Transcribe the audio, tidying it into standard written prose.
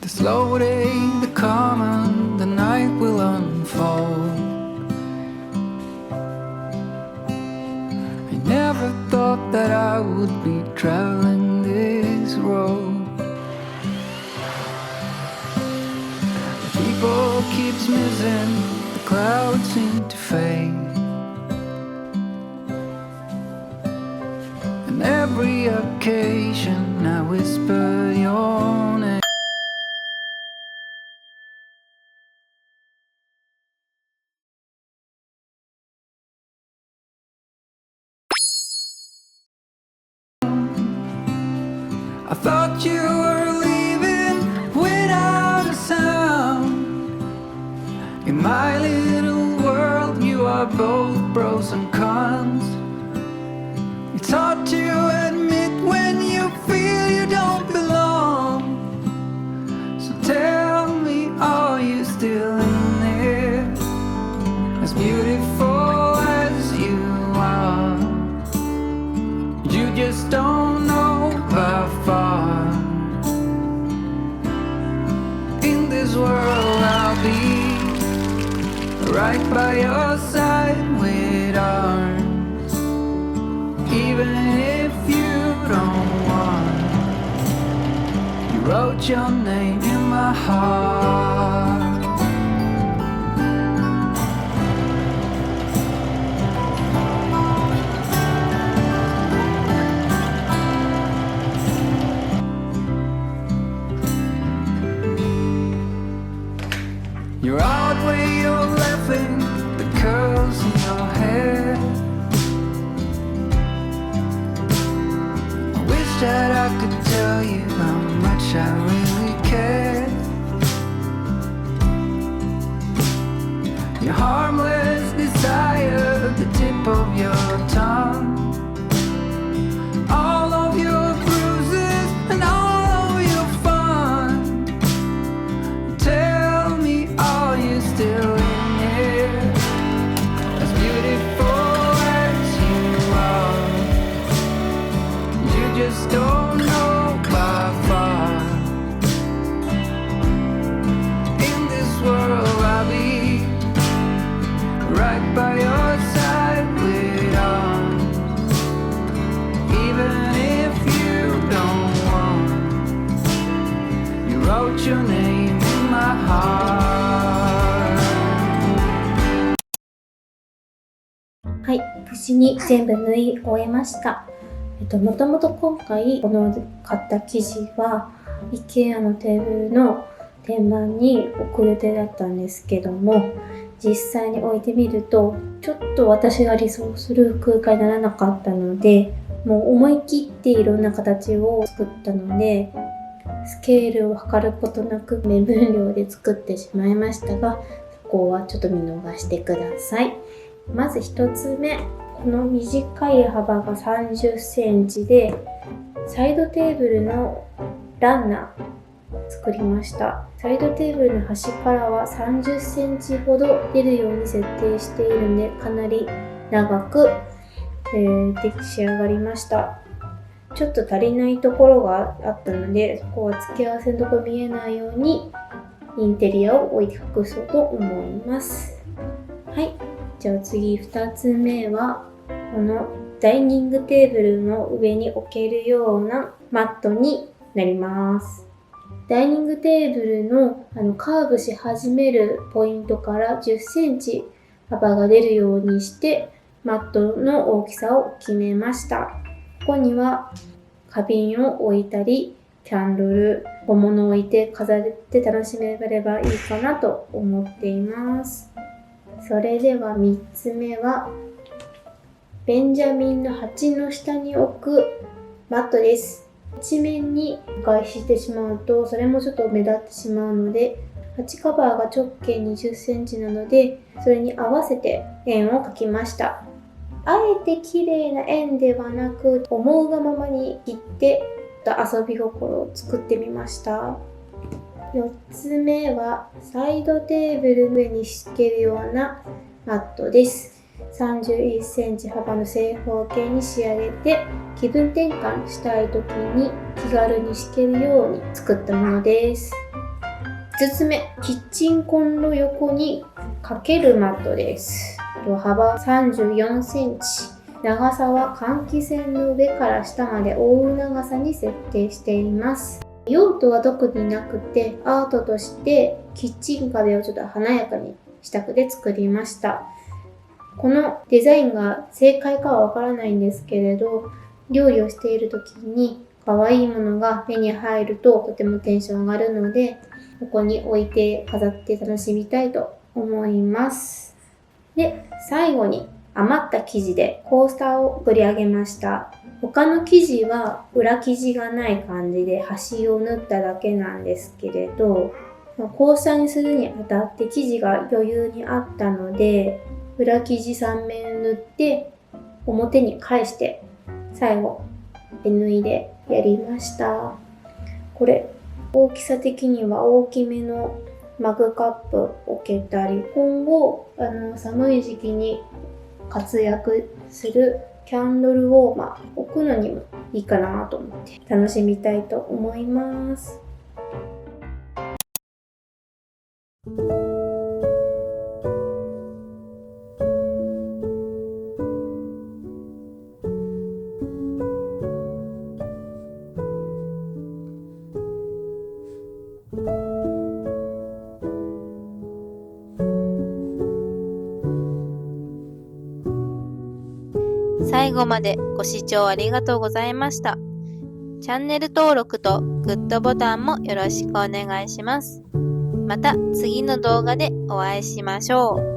The slow day, the calm, and the night will unfold. I never thought that I would be traveling this road. People keeps missing, the clouds seem to fade, and every occasion I whisper your name. I thought you were leaving without a sound. In my little world, you are both pros and cons. It's hard to admit when you feel you don't belong. So tell me, are you still in there? As beautiful as you are, you just don't know how far. In this world I'll be right by your side with arms, even if you don't want. You wrote your name in my heart. Your odd way of laughing, the curls in your hair. I wish that I could tell you how much I really care. Your harmless desire, the tip of your tongue, all of your bruises and all of your fun. Tell me, are you still in here? As beautiful as you are, you just don't know by far. In this world I'll be right by your side with arms, even if you don't want. You wrote your name in my heart. はい、無事に全部縫い終えました。もともと今回この買った生地は IKEA のテーブルの天板に置く予定だったんですけども、実際に置いてみるとちょっと私が理想する空間にならなかったので、もう思い切っていろんな形を作ったので、スケールを測ることなく目分量で作ってしまいましたが、そこはちょっと見逃してください。まず1つ目、この短い幅が30センチでサイドテーブルのランナー作りました。サイドテーブルの端からは30センチほど出るように設定しているので、かなり長く、仕上がりました。ちょっと足りないところがあったので、そこは付け合わせのところ見えないようにインテリアを置いて隠そうと思います。はい、じゃあ次2つ目はこのダイニングテーブルの上に置けるようなマットになります。ダイニングテーブルのカーブし始めるポイントから10センチ幅が出るようにしてマットの大きさを決めました。ここには花瓶を置いたり、キャンドル、小物を置いて飾って楽しめればいいかなと思っています。それでは3つ目はベンジャミンの鉢の下に置くマットです。一面に外してしまうとそれもちょっと目立ってしまうので、鉢カバーが直径20センチなので、それに合わせて円を描きました。あえて綺麗な円ではなく、思うがままに切って遊び心を作ってみました。4つ目はサイドテーブルの上に敷けるようなマットです。31センチ幅の正方形に仕上げて、気分転換したい時に気軽に敷けるように作ったものです。5つ目、キッチンコンロ横にかけるマットです。幅34センチ。長さは換気扇の上から下まで覆う長さに設定しています。用途は特になくて、アートとしてキッチン壁をちょっと華やかにしたくて作りました。このデザインが正解かはわからないんですけれど、料理をしている時に可愛いものが目に入るととてもテンション上がるので、ここに置いて飾って楽しみたいと思います。で、最後に余った生地でコースターを取り上げました。他の生地は裏生地がない感じで端を縫っただけなんですけれど、コースターにするにあたって生地が余裕にあったので、裏生地3面縫って表に返して最後手縫いでやりました。これ大きさ的には大きめのマグカップ置けたり、今後寒い時期に活躍するキャンドルウォーマー置くのにもいいかなと思って楽しみたいと思います。最後までご視聴ありがとうございました。チャンネル登録とグッドボタンもよろしくお願いします。また次の動画でお会いしましょう。